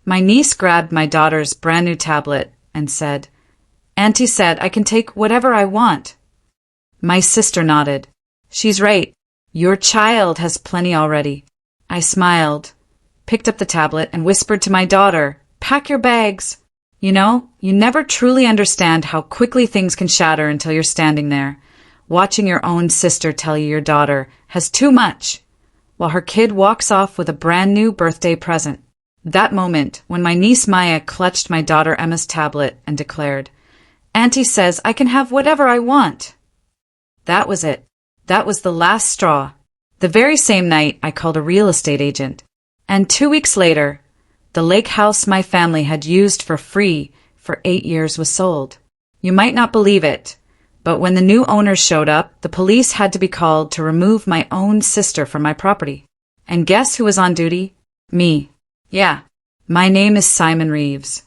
My niece grabbed my daughter's brand new tablet and said, "Auntie said I can take whatever I want." My sister nodded. "She's right. Your child has plenty already." I smiled, picked up the tablet, and whispered to my daughter, "Pack your bags." You know, you never truly understand how quickly things can shatter until you're standing there, watching your own sister tell you your daughter has too much, while her kid walks off with a brand new birthday present. That moment, when my niece Maya clutched my daughter Emma's tablet and declared, "Auntie says I can have whatever I want." That was it. That was the last straw. The very same night, I called a real estate agent. And 2 weeks later, the lake house my family had used for free for 8 years was sold. You might not believe it, but when the new owners showed up, the police had to be called to remove my own sister from my property. And guess who was on duty? Me. Yeah. My name is Simon Reeves.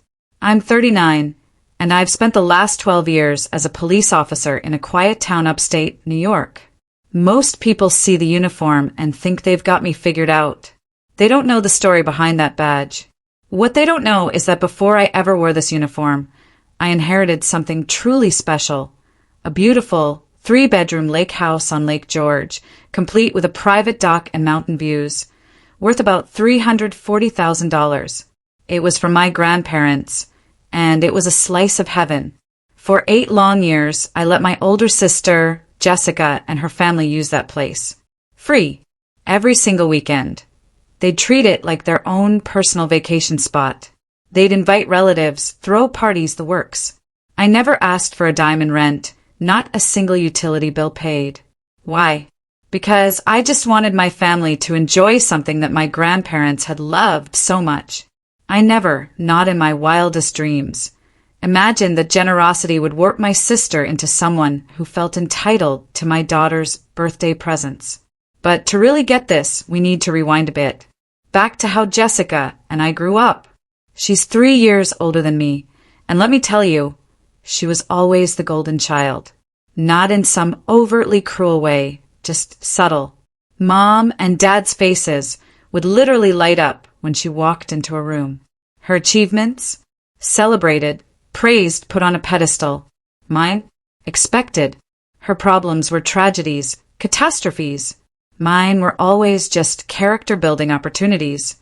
I'm 39, and I've spent the last 12 years as a police officer in a quiet town upstate New York. Most people see the uniform and think they've got me figured out. They don't know the story behind that badge. What they don't know is that before I ever wore this uniform, I inherited something truly special. A beautiful 3-bedroom lake house on Lake George, complete with a private dock and mountain views, worth about $340,000. It was from my grandparents, and it was a slice of heaven. For 8 long years, I let my older sister, Jessica, and her family use that place. Free. Every single weekend. They'd treat it like their own personal vacation spot. They'd invite relatives, throw parties, the works. I never asked for a dime in rent, not a single utility bill paid. Why? Because I just wanted my family to enjoy something that my grandparents had loved so much. I never, not in my wildest dreams, imagined that generosity would warp my sister into someone who felt entitled to my daughter's birthday presents. But to really get this, we need to rewind a bit. Back to how Jessica and I grew up. She's 3 years older than me, and let me tell you, she was always the golden child. Not in some overtly cruel way, just subtle. Mom and Dad's faces would literally light up when she walked into a room. Her achievements? Celebrated, praised, put on a pedestal. Mine? Expected. Her problems were tragedies, catastrophes. Mine were always just character-building opportunities.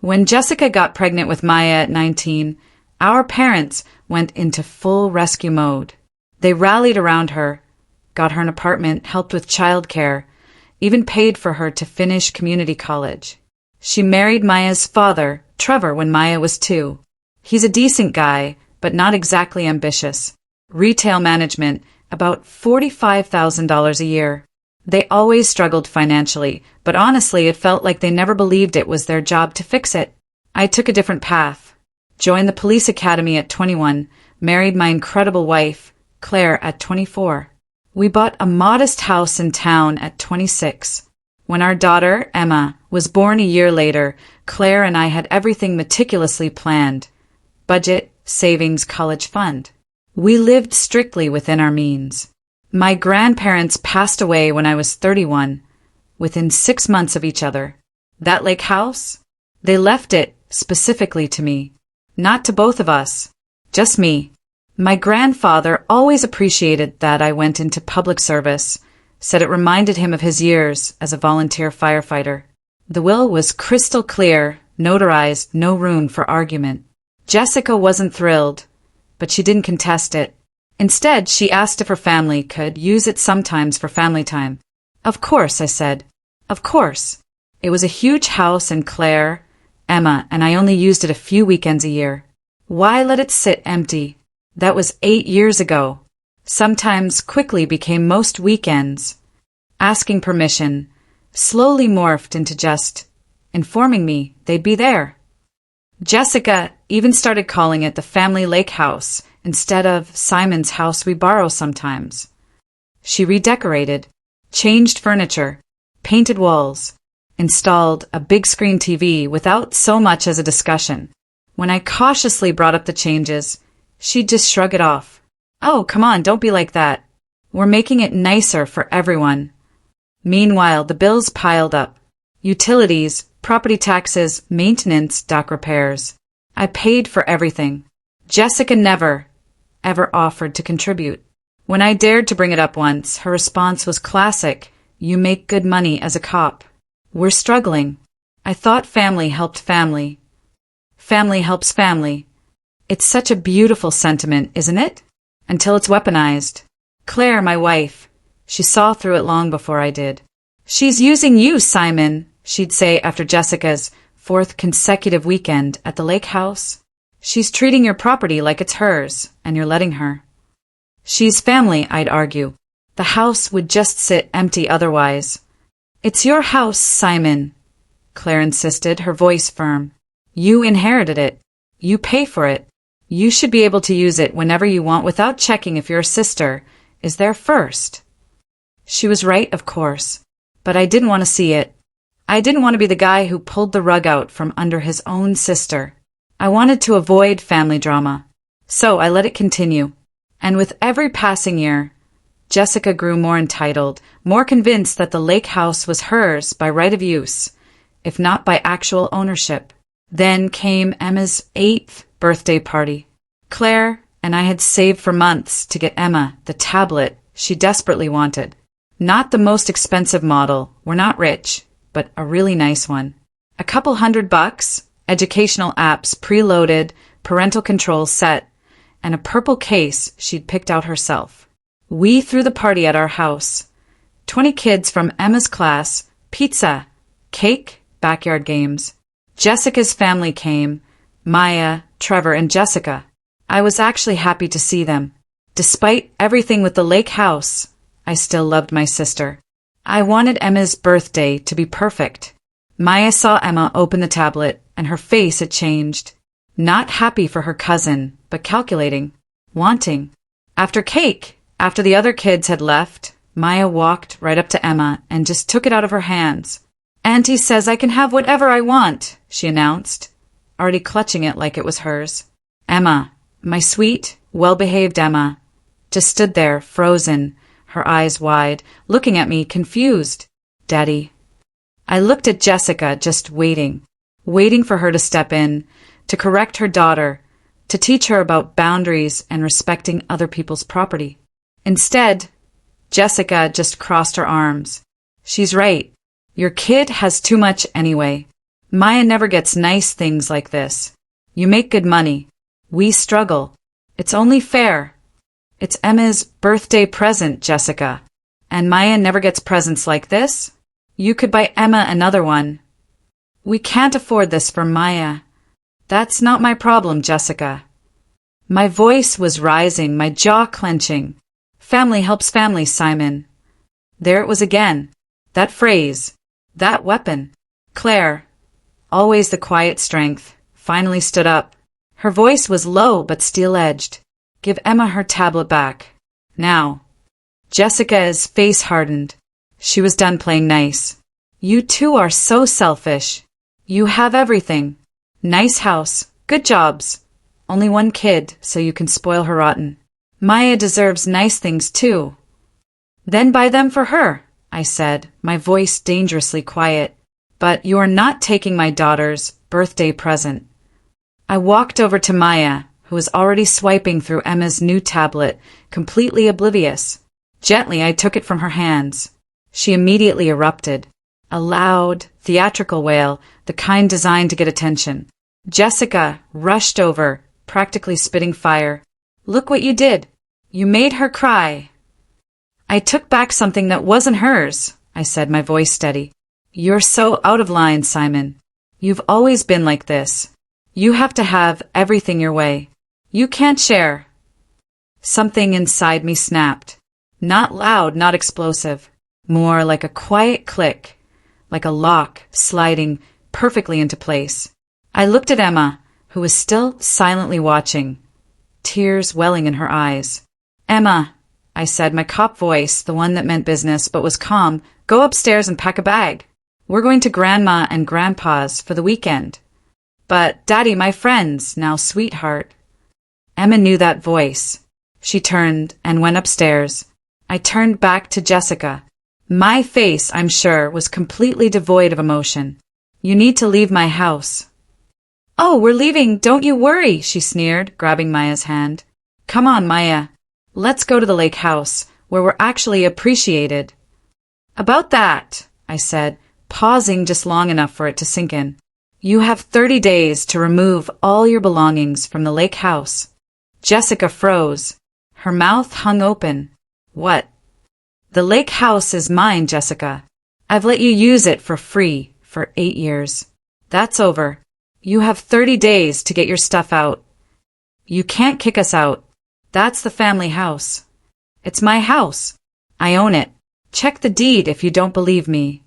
When Jessica got pregnant with Maya at 19, our parents went into full rescue mode. They rallied around her, got her an apartment, helped with childcare, even paid for her to finish community college. She married Maya's father, Trevor, when Maya was 2. He's a decent guy, but not exactly ambitious. Retail management, about $45,000 a year. They always struggled financially, but honestly it felt like they never believed it was their job to fix it. I took a different path. Joined the police academy at 21, married my incredible wife, Claire, at 24. We bought a modest house in town at 26. When our daughter, Emma, was born a year later, Claire and I had everything meticulously planned. Budget, savings, college fund. We lived strictly within our means. My grandparents passed away when I was 31, within 6 months of each other. That lake house? They left it specifically to me. Not to both of us. Just me. My grandfather always appreciated that I went into public service, said it reminded him of his years as a volunteer firefighter. The will was crystal clear, notarized, no room for argument. Jessica wasn't thrilled, but she didn't contest it. Instead, she asked if her family could use it sometimes for family time. Of course, I said. Of course. It was a huge house, and Claire, Emma, and I only used it a few weekends a year. Why let it sit empty? That was 8 years ago. Sometimes quickly became most weekends. Asking permission slowly morphed into just informing me they'd be there. Jessica even started calling it the family lake house instead of Simon's house we borrow sometimes. She redecorated, changed furniture, painted walls, installed a big screen TV without so much as a discussion. When I cautiously brought up the changes, she'd just shrug it off. "Oh, come on, don't be like that. We're making it nicer for everyone." Meanwhile, the bills piled up. Utilities, property taxes, maintenance, dock repairs. I paid for everything. Jessica never, ever offered to contribute. When I dared to bring it up once, her response was classic. You make good money as a cop. We're struggling. I thought family helped family. Family helps family. It's such a beautiful sentiment, isn't it? Until it's weaponized. Claire, my wife, she saw through it long before I did. She's using you, Simon, she'd say after Jessica's 4th consecutive weekend at the lake house. She's treating your property like it's hers, and you're letting her. She's family, I'd argue. The house would just sit empty otherwise. It's your house, Simon, Claire insisted, her voice firm. You inherited it. You pay for it. You should be able to use it whenever you want without checking if your sister is there first. She was right, of course, but I didn't want to see it. I didn't want to be the guy who pulled the rug out from under his own sister. I wanted to avoid family drama. So I let it continue. And with every passing year, Jessica grew more entitled, more convinced that the lake house was hers by right of use, if not by actual ownership. Then came Emma's 8th birthday party. Claire and I had saved for months to get Emma the tablet she desperately wanted. Not the most expensive model, we're not rich, but a really nice one. A couple $100, educational apps preloaded, parental control set, and a purple case she'd picked out herself. We threw the party at our house. 20 kids from Emma's class, pizza, cake, backyard games. Jessica's family came, Maya, Trevor, and Jessica. I was actually happy to see them. Despite everything with the lake house, I still loved my sister. I wanted Emma's birthday to be perfect. Maya saw Emma open the tablet, and her face had changed. Not happy for her cousin, but calculating, wanting. After cake, after the other kids had left, Maya walked right up to Emma and just took it out of her hands. Auntie says I can have whatever I want, she announced, already clutching it like it was hers. Emma, my sweet, well-behaved Emma, just stood there, frozen, her eyes wide, looking at me, confused. Daddy. I looked at Jessica, just waiting for her to step in, to correct her daughter, to teach her about boundaries and respecting other people's property. Instead, Jessica just crossed her arms. She's right. Your kid has too much anyway. Maya never gets nice things like this. You make good money. We struggle. It's only fair. It's Emma's birthday present, Jessica. And Maya never gets presents like this? You could buy Emma another one. We can't afford this for Maya. That's not my problem, Jessica. My voice was rising, my jaw clenching. Family helps family, Simon. There it was again. That phrase. That weapon. Claire, always the quiet strength, finally stood up. Her voice was low but steel-edged. Give Emma her tablet back. Now. Jessica's face hardened. She was done playing nice. You two are so selfish. You have everything. Nice house, good jobs. Only one kid, so you can spoil her rotten. Maya deserves nice things too. Then buy them for her, I said, my voice dangerously quiet. But you are not taking my daughter's birthday present. I walked over to Maya, who was already swiping through Emma's new tablet, completely oblivious. Gently, I took it from her hands. She immediately erupted. A loud, theatrical wail, the kind designed to get attention. Jessica rushed over, practically spitting fire. Look what you did. You made her cry. I took back something that wasn't hers, I said, my voice steady. You're so out of line, Simon. You've always been like this. You have to have everything your way. You can't share. Something inside me snapped. Not loud, not explosive. More like a quiet click, like a lock sliding perfectly into place. I looked at Emma, who was still silently watching, tears welling in her eyes. Emma, I said, my cop voice, the one that meant business but was calm, go upstairs and pack a bag. We're going to Grandma and Grandpa's for the weekend. But, Daddy, my friends, now sweetheart. Emma knew that voice. She turned and went upstairs. I turned back to Jessica. My face, I'm sure, was completely devoid of emotion. You need to leave my house. Oh, we're leaving, don't you worry, she sneered, grabbing Maya's hand. Come on, Maya. Let's go to the lake house, where we're actually appreciated. About that, I said, pausing just long enough for it to sink in. You have 30 days to remove all your belongings from the lake house. Jessica froze. Her mouth hung open. What? The lake house is mine, Jessica. I've let you use it for free for 8 years. That's over. You have 30 days to get your stuff out. You can't kick us out. That's the family house. It's my house. I own it. Check the deed if you don't believe me.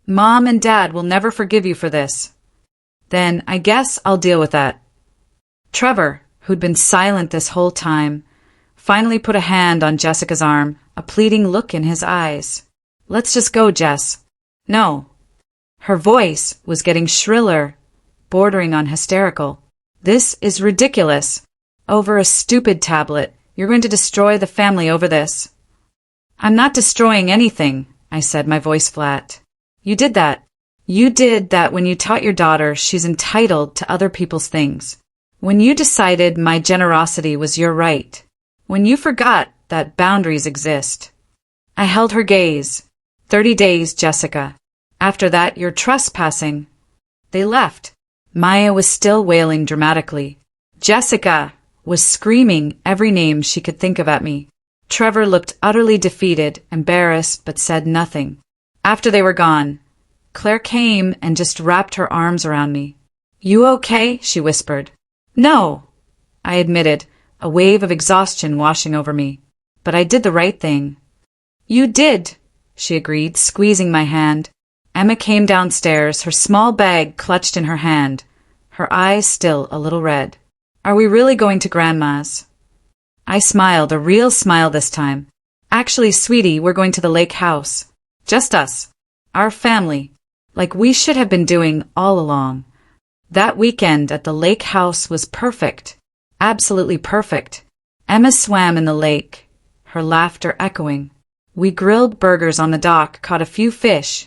Mom and Dad will never forgive you for this. Then I guess I'll deal with that. Trevor, who'd been silent this whole time, finally put a hand on Jessica's arm, a pleading look in his eyes. Let's just go, Jess. No. Her voice was getting shriller, bordering on hysterical. This is ridiculous. Over a stupid tablet. You're going to destroy the family over this. I'm not destroying anything, I said, my voice flat. You did that. You did that when you taught your daughter she's entitled to other people's things. When you decided my generosity was your right. When you forgot that boundaries exist. I held her gaze. 30 days, Jessica. After that, you're trespassing. They left. Maya was still wailing dramatically. Jessica was screaming every name she could think of at me. Trevor looked utterly defeated, embarrassed, but said nothing. After they were gone, Claire came and just wrapped her arms around me. You okay? She whispered. No, I admitted, a wave of exhaustion washing over me. But I did the right thing. You did, she agreed, squeezing my hand. Emma came downstairs, her small bag clutched in her hand, her eyes still a little red. Are we really going to Grandma's? I smiled, a real smile this time. Actually, sweetie, we're going to the lake house. Just us. Our family. Like we should have been doing all along. That weekend at the lake house was perfect. Absolutely perfect. Emma swam in the lake, her laughter echoing. We grilled burgers on the dock, caught a few fish.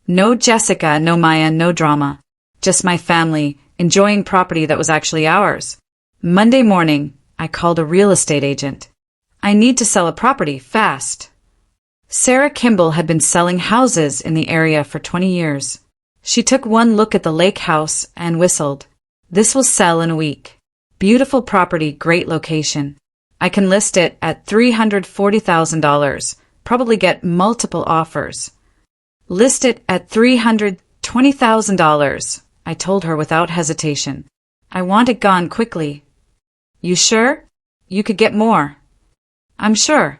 No Jessica, no Maya, no drama. Just my family, enjoying property that was actually ours. Monday morning, I called a real estate agent. I need to sell a property, fast. Sarah Kimball had been selling houses in the area for 20 years. She took one look at the lake house and whistled. This will sell in a week. Beautiful property, great location. I can list it at $340,000, probably get multiple offers. List it at $320,000, I told her without hesitation. I want it gone quickly. You sure? You could get more. I'm sure.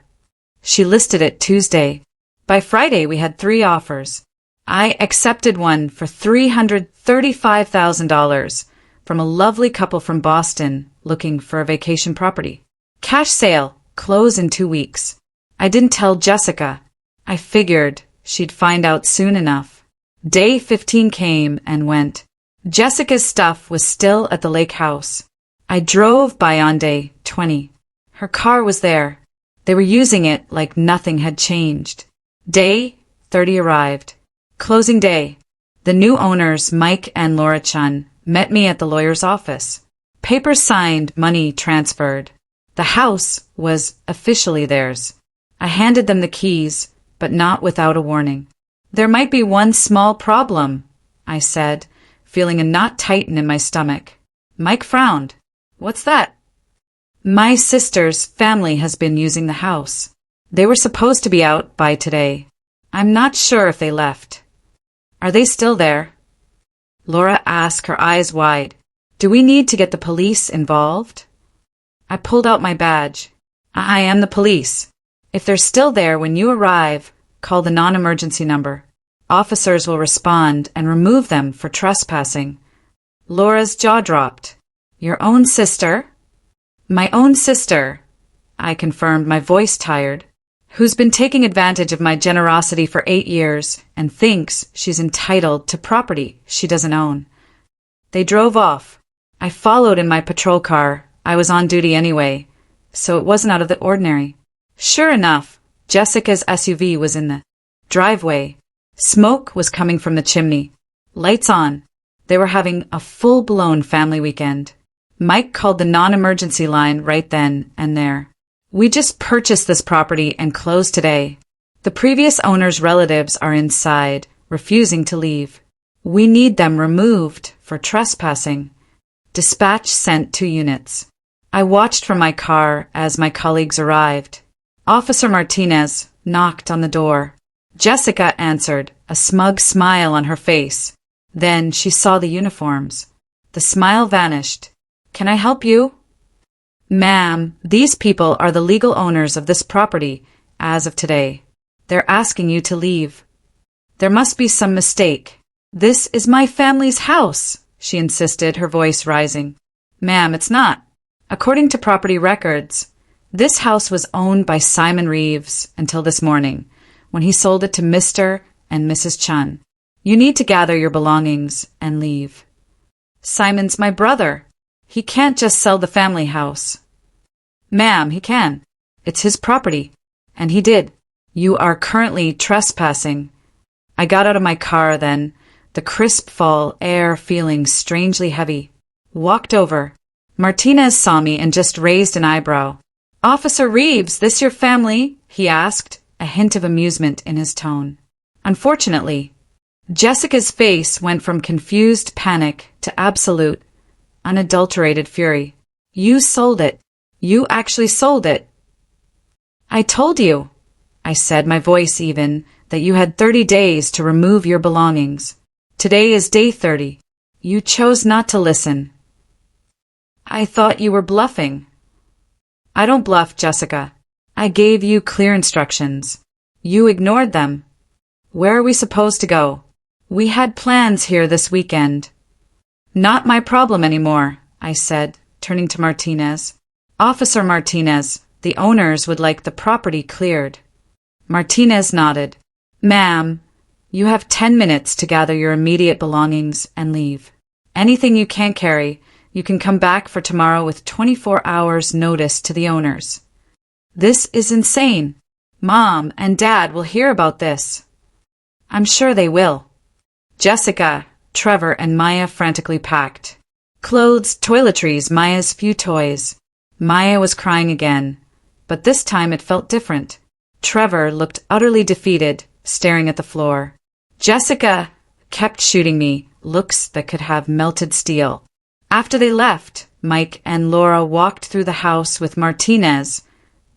She listed it Tuesday. By Friday we had 3 offers. I accepted one for $335,000 from a lovely couple from Boston looking for a vacation property. Cash sale, close in 2 weeks. I didn't tell Jessica. I figured she'd find out soon enough. Day 15 came and went. Jessica's stuff was still at the lake house. I drove by on day 20. Her car was there. They were using it like nothing had changed. Day 30 arrived. Closing day. The new owners, Mike and Laura Chun, met me at the lawyer's office. Papers signed, money transferred. The house was officially theirs. I handed them the keys, but not without a warning. There might be one small problem, I said, feeling a knot tighten in my stomach. Mike frowned. What's that? My sister's family has been using the house. They were supposed to be out by today. I'm not sure if they left. Are they still there? Laura asked, her eyes wide. Do we need to get the police involved? I pulled out my badge. I am the police. If they're still there when you arrive, call the non-emergency number. Officers will respond and remove them for trespassing. Laura's jaw dropped. Your own sister? My own sister, I confirmed, my voice tired, who's been taking advantage of my generosity for 8 years and thinks she's entitled to property she doesn't own. They drove off. I followed in my patrol car. I was on duty anyway, so it wasn't out of the ordinary. Sure enough, Jessica's SUV was in the driveway. Smoke was coming from the chimney. Lights on. They were having a full-blown family weekend. Mike called the non-emergency line right then and there. We just purchased this property and closed today. The previous owner's relatives are inside, refusing to leave. We need them removed for trespassing. Dispatch sent 2 units. I watched from my car as my colleagues arrived. Officer Martinez knocked on the door. Jessica answered, a smug smile on her face. Then she saw the uniforms. The smile vanished. Can I help you? Ma'am, these people are the legal owners of this property as of today. They're asking you to leave. There must be some mistake. This is my family's house, she insisted, her voice rising. Ma'am, it's not. According to property records, this house was owned by Simon Reeves until this morning, when he sold it to Mr. and Mrs. Chun. You need to gather your belongings and leave. Simon's my brother. He can't just sell the family house. Ma'am, he can. It's his property. And he did. You are currently trespassing. I got out of my car then, the crisp fall air feeling strangely heavy. Walked over. Martinez saw me and just raised an eyebrow. Officer Reeves, this your family? He asked, a hint of amusement in his tone. Unfortunately, Jessica's face went from confused panic to absolute, unadulterated fury. You sold it. You actually sold it. I told you, I said, my voice even, that you had 30 days to remove your belongings. Today is day 30. You chose not to listen. I thought you were bluffing. I don't bluff, Jessica. I gave you clear instructions. You ignored them. Where are we supposed to go? We had plans here this weekend. Not my problem anymore, I said, turning to Martinez. Officer Martinez, the owners would like the property cleared. Martinez nodded. Ma'am, you have 10 minutes to gather your immediate belongings and leave. Anything you can't carry, you can come back for tomorrow with 24 hours notice to the owners. This is insane. Mom and Dad will hear about this. I'm sure they will. Jessica, Trevor, and Maya frantically packed. Clothes, toiletries, Maya's few toys. Maya was crying again, but this time it felt different. Trevor looked utterly defeated, staring at the floor. Jessica kept shooting me looks that could have melted steel. After they left, Mike and Laura walked through the house with Martinez,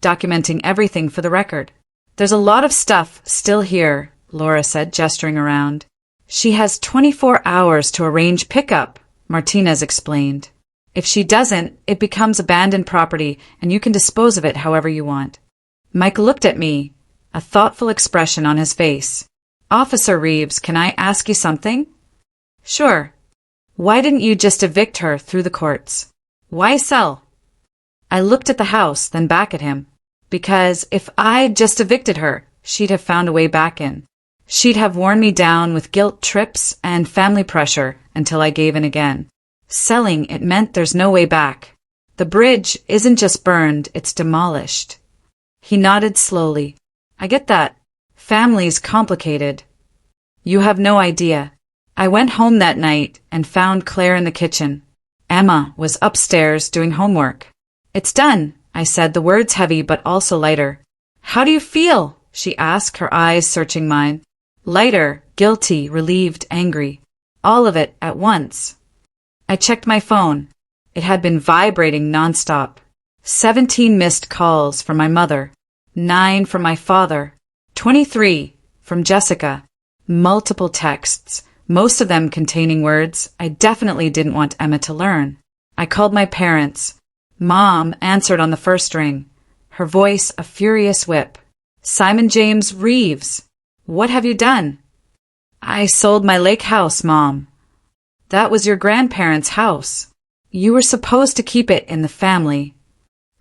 documenting everything for the record. There's a lot of stuff still here, Laura said, gesturing around. She has 24 hours to arrange pickup, Martinez explained. If she doesn't, it becomes abandoned property and you can dispose of it however you want. Mike looked at me, a thoughtful expression on his face. Officer Reeves, can I ask you something? Sure. Why didn't you just evict her through the courts? Why sell? I looked at the house, then back at him. Because if I'd just evicted her, she'd have found a way back in. She'd have worn me down with guilt trips and family pressure until I gave in again. Selling, it meant there's no way back. The bridge isn't just burned, it's demolished. He nodded slowly. I get that. Family's complicated. You have no idea. I went home that night and found Claire in the kitchen. Emma was upstairs doing homework. It's done, I said, the words heavy but also lighter. How do you feel? She asked, her eyes searching mine. Lighter, guilty, relieved, angry. All of it at once. I checked my phone. It had been vibrating nonstop. 17 missed calls from my mother. 9 from my father. 23 from Jessica. Multiple texts, most of them containing words I definitely didn't want Emma to learn. I called my parents. Mom answered on the first ring, her voice a furious whip. Simon James Reeves, what have you done? I sold my lake house, Mom. That was your grandparents' house. You were supposed to keep it in the family.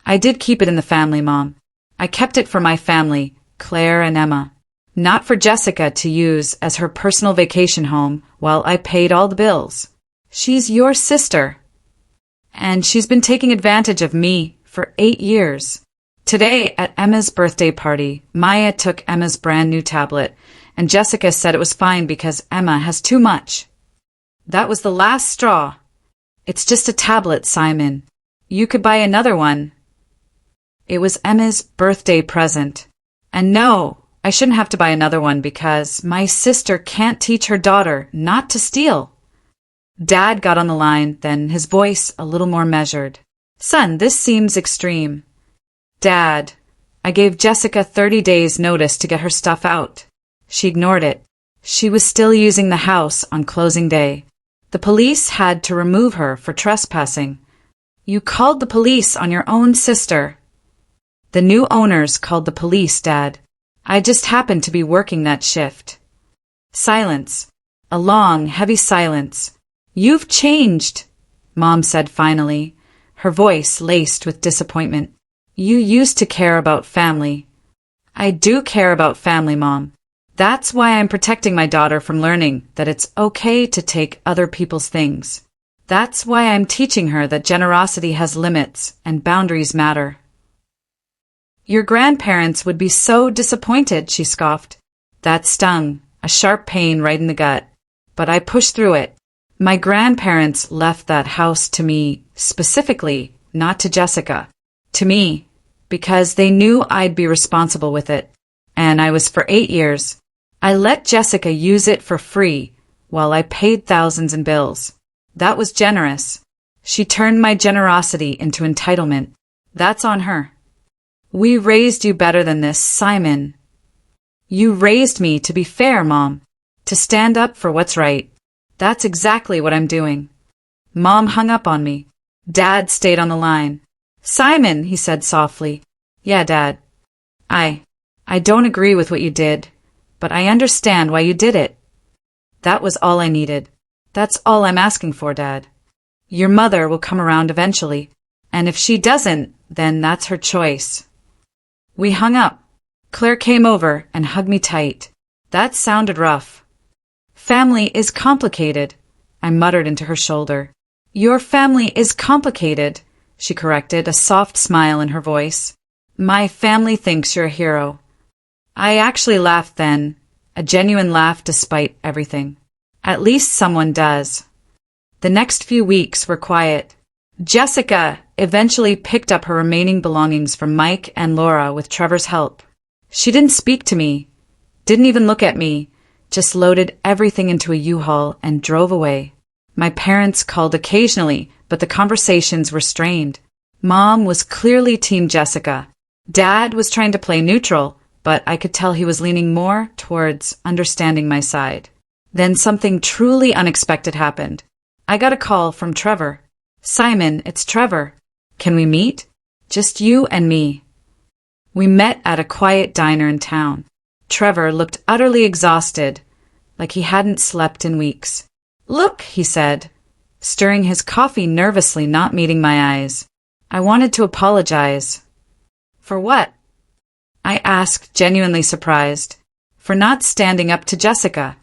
I did keep it in the family, Mom. I kept it for my family, Claire and Emma. Not for Jessica to use as her personal vacation home while I paid all the bills. She's your sister. And she's been taking advantage of me for 8 years. Today, at Emma's birthday party, Maya took Emma's brand new tablet, and Jessica said it was fine because Emma has too much. That was the last straw. It's just a tablet, Simon. You could buy another one. It was Emma's birthday present. And no, I shouldn't have to buy another one because my sister can't teach her daughter not to steal. Dad got on the line, then his voice a little more measured. Son, this seems extreme. Dad, I gave Jessica 30 days notice to get her stuff out. She ignored it. She was still using the house on closing day. The police had to remove her for trespassing. You called the police on your own sister. The new owners called the police, Dad. I just happened to be working that shift. Silence. A long, heavy silence. You've changed, Mom said finally, her voice laced with disappointment. You used to care about family. I do care about family, Mom. That's why I'm protecting my daughter from learning that it's okay to take other people's things. That's why I'm teaching her that generosity has limits and boundaries matter. Your grandparents would be so disappointed, she scoffed. That stung, a sharp pain right in the gut. But I pushed through it. My grandparents left that house to me, specifically, not to Jessica. To me, because they knew I'd be responsible with it. And I was for 8 years. I let Jessica use it for free, while I paid thousands in bills. That was generous. She turned my generosity into entitlement. That's on her. We raised you better than this, Simon. You raised me to be fair, Mom. To stand up for what's right. That's exactly what I'm doing. Mom hung up on me. Dad stayed on the line. Simon, he said softly. Yeah, Dad. I don't agree with what you did, but I understand why you did it. That was all I needed. That's all I'm asking for, Dad. Your mother will come around eventually, and if she doesn't, then that's her choice. We hung up. Claire came over and hugged me tight. That sounded rough. Family is complicated, I muttered into her shoulder. Your family is complicated, she corrected, a soft smile in her voice. My family thinks you're a hero. I actually laughed then, a genuine laugh despite everything. At least someone does. The next few weeks were quiet. Jessica eventually picked up her remaining belongings from Mike and Laura with Trevor's help. She didn't speak to me, didn't even look at me, just loaded everything into a U-Haul and drove away. My parents called occasionally, but the conversations were strained. Mom was clearly Team Jessica. Dad was trying to play neutral, but I could tell he was leaning more towards understanding my side. Then something truly unexpected happened. I got a call from Trevor. Simon, it's Trevor. Can we meet? Just you and me. We met at a quiet diner in town. Trevor looked utterly exhausted, like he hadn't slept in weeks. Look, he said, stirring his coffee nervously, not meeting my eyes. I wanted to apologize. For what? I asked, genuinely surprised. For not standing up to Jessica.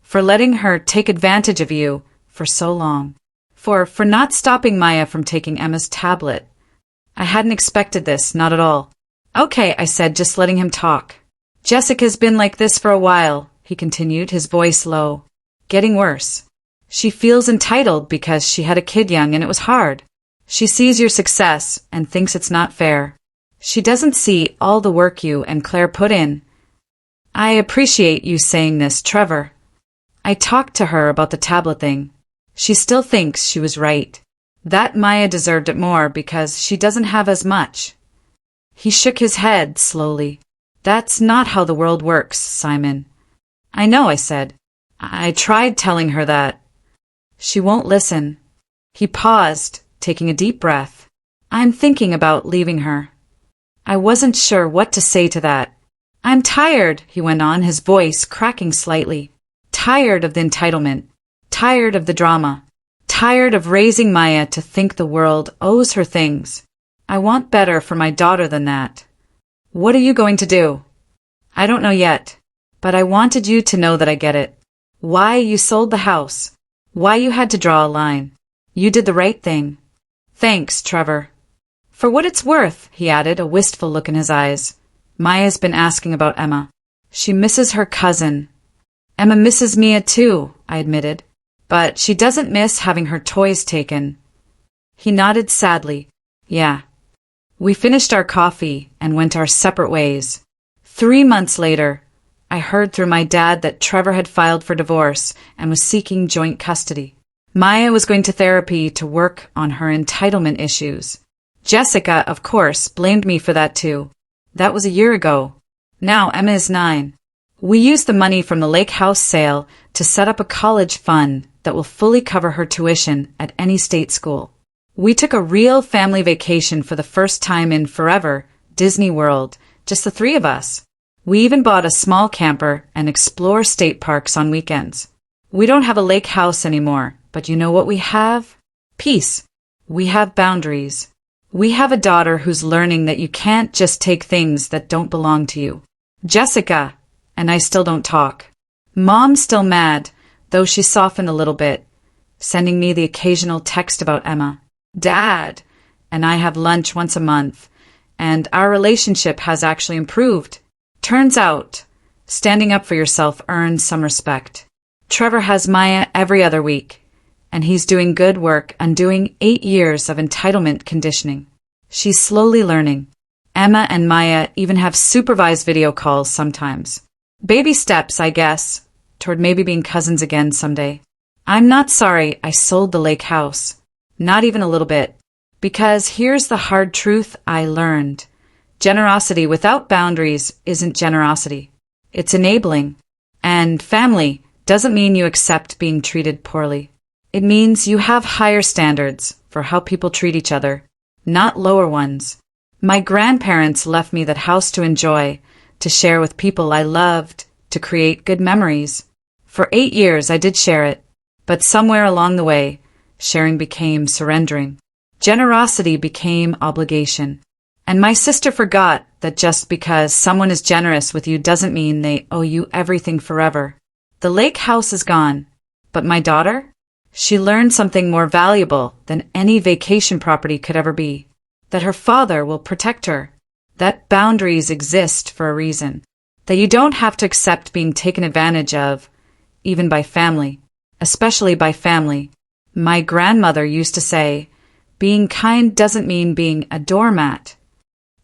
For letting her take advantage of you for so long. For not stopping Maya from taking Emma's tablet. I hadn't expected this, not at all. Okay, I said, just letting him talk. Jessica's been like this for a while, he continued, his voice low. Getting worse. She feels entitled because she had a kid young and it was hard. She sees your success and thinks it's not fair. She doesn't see all the work you and Claire put in. I appreciate you saying this, Trevor. I talked to her about the tablet thing. She still thinks she was right. That Maya deserved it more because she doesn't have as much. He shook his head slowly. That's not how the world works, Simon. I know, I said. I tried telling her that. She won't listen. He paused, taking a deep breath. I'm thinking about leaving her. I wasn't sure what to say to that. I'm tired, he went on, his voice cracking slightly. Tired of the entitlement. Tired of the drama. Tired of raising Maya to think the world owes her things. I want better for my daughter than that. What are you going to do? I don't know yet, but I wanted you to know that I get it. Why you sold the house. Why you had to draw a line. You did the right thing. Thanks, Trevor. For what it's worth, he added, a wistful look in his eyes. Maya's been asking about Emma. She misses her cousin. Emma misses Mia too, I admitted. but she doesn't miss having her toys taken. He nodded sadly. Yeah. We finished our coffee and went our separate ways. 3 months later, I heard through my dad that Trevor had filed for divorce and was seeking joint custody. Maya was going to therapy to work on her entitlement issues. Jessica, of course, blamed me for that too. That was a year ago. Now Emma is 9. We used the money from the lake house sale to set up a college fund that will fully cover her tuition at any state school. We took a real family vacation for the first time in forever, Disney World, just the 3 of us. We even bought a small camper and explore state parks on weekends. We don't have a lake house anymore, but you know what we have? Peace. We have boundaries. We have a daughter who's learning that you can't just take things that don't belong to you. Jessica and I still don't talk. Mom's still mad, though she softened a little bit, sending me the occasional text about Emma. Dad and I have lunch once a month, and our relationship has actually improved. Turns out, standing up for yourself earns some respect. Trevor has Maya every other week, and he's doing good work undoing 8 years of entitlement conditioning. She's slowly learning. Emma and Maya even have supervised video calls sometimes. Baby steps, I guess, toward maybe being cousins again someday. I'm not sorry I sold the lake house. Not even a little bit. Because here's the hard truth I learned. Generosity without boundaries isn't generosity. It's enabling. And family doesn't mean you accept being treated poorly. It means you have higher standards for how people treat each other, not lower ones. My grandparents left me that house to enjoy, to share with people I loved, to create good memories. For 8 years I did share it, but somewhere along the way, sharing became surrendering. Generosity became obligation. And my sister forgot that just because someone is generous with you doesn't mean they owe you everything forever. The lake house is gone, but my daughter? She learned something more valuable than any vacation property could ever be. That her father will protect her. That boundaries exist for a reason. That you don't have to accept being taken advantage of, even by family. Especially by family. My grandmother used to say, being kind doesn't mean being a doormat.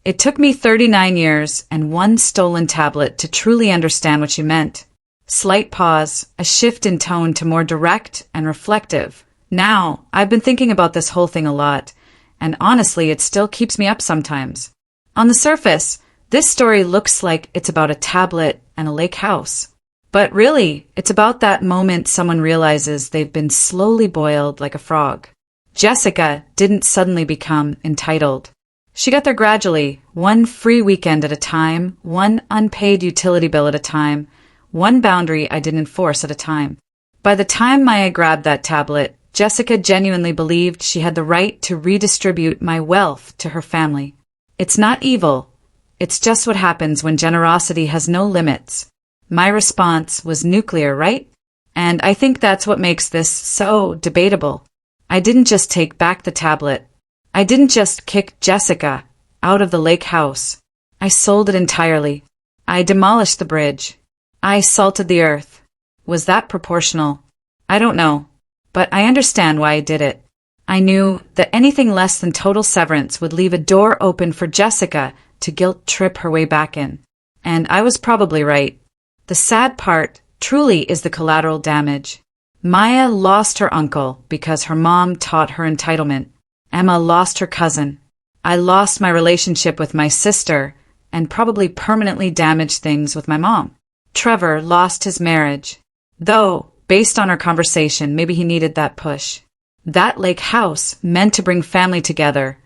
It took me 39 years and 1 stolen tablet to truly understand what she meant. Slight pause, a shift in tone to more direct and reflective. Now, I've been thinking about this whole thing a lot, and honestly, it still keeps me up sometimes. On the surface, this story looks like it's about a tablet and a lake house. But really, it's about that moment someone realizes they've been slowly boiled like a frog. Jessica didn't suddenly become entitled. She got there gradually, 1 free weekend at a time, 1 unpaid utility bill at a time, 1 boundary I didn't enforce at a time. By the time Maya grabbed that tablet, Jessica genuinely believed she had the right to redistribute my wealth to her family. It's not evil. It's just what happens when generosity has no limits. My response was nuclear, right? And I think that's what makes this so debatable. I didn't just take back the tablet. I didn't just kick Jessica out of the lake house. I sold it entirely. I demolished the bridge. I salted the earth. Was that proportional? I don't know. But I understand why I did it. I knew that anything less than total severance would leave a door open for Jessica to guilt trip her way back in. And I was probably right. The sad part truly is the collateral damage. Maya lost her uncle because her mom taught her entitlement. Emma lost her cousin. I lost my relationship with my sister and probably permanently damaged things with my mom. Trevor lost his marriage. Though, based on our conversation, maybe he needed that push. That lake house, meant to bring family together,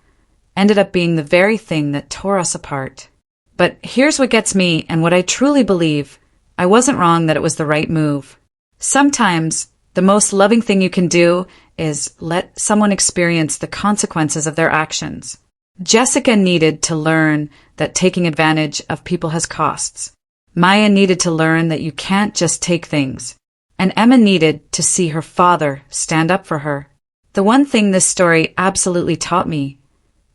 ended up being the very thing that tore us apart. But here's what gets me and what I truly believe. I wasn't wrong that it was the right move. Sometimes, the most loving thing you can do is let someone experience the consequences of their actions. Jessica needed to learn that taking advantage of people has costs. Maya needed to learn that you can't just take things. And Emma needed to see her father stand up for her. The one thing this story absolutely taught me,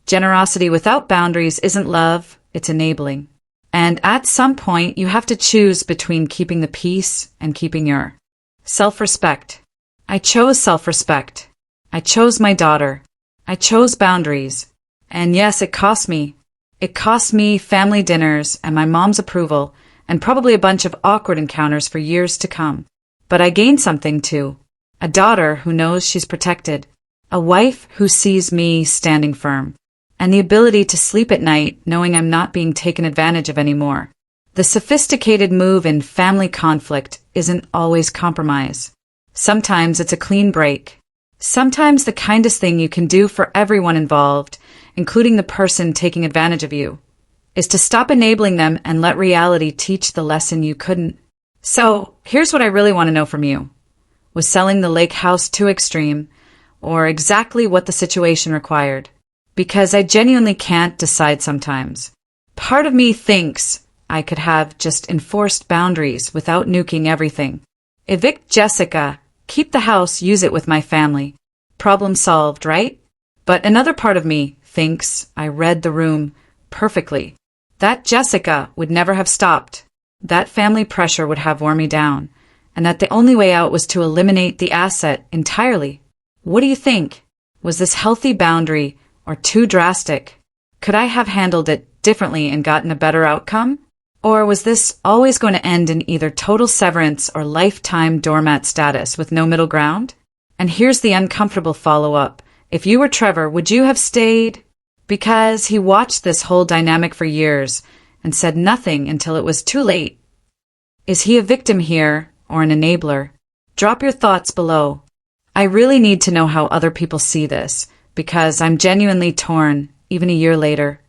generosity without boundaries isn't love, it's enabling. And at some point, you have to choose between keeping the peace and keeping your self-respect. I chose self-respect. I chose my daughter. I chose boundaries. And yes, it cost me. It cost me family dinners and my mom's approval, and probably a bunch of awkward encounters for years to come. But I gained something too. A daughter who knows she's protected. A wife who sees me standing firm. And the ability to sleep at night knowing I'm not being taken advantage of anymore. The sophisticated move in family conflict isn't always compromise. Sometimes it's a clean break. Sometimes the kindest thing you can do for everyone involved, including the person taking advantage of you, is to stop enabling them and let reality teach the lesson you couldn't. So, here's what I really want to know from you. Was selling the lake house too extreme, or exactly what the situation required? Because I genuinely can't decide sometimes. Part of me thinks I could have just enforced boundaries without nuking everything. Evict Jessica, keep the house, use it with my family. Problem solved, right? But another part of me thinks I read the room perfectly. That Jessica would never have stopped. That family pressure would have worn me down. And that the only way out was to eliminate the asset entirely. What do you think? Was this healthy boundary or too drastic? Could I have handled it differently and gotten a better outcome? Or was this always going to end in either total severance or lifetime doormat status with no middle ground? And here's the uncomfortable follow-up. If you were Trevor, would you have stayed? Because he watched this whole dynamic for years and said nothing until it was too late. Is he a victim here or an enabler? Drop your thoughts below. I really need to know how other people see this, because I'm genuinely torn, even a year later.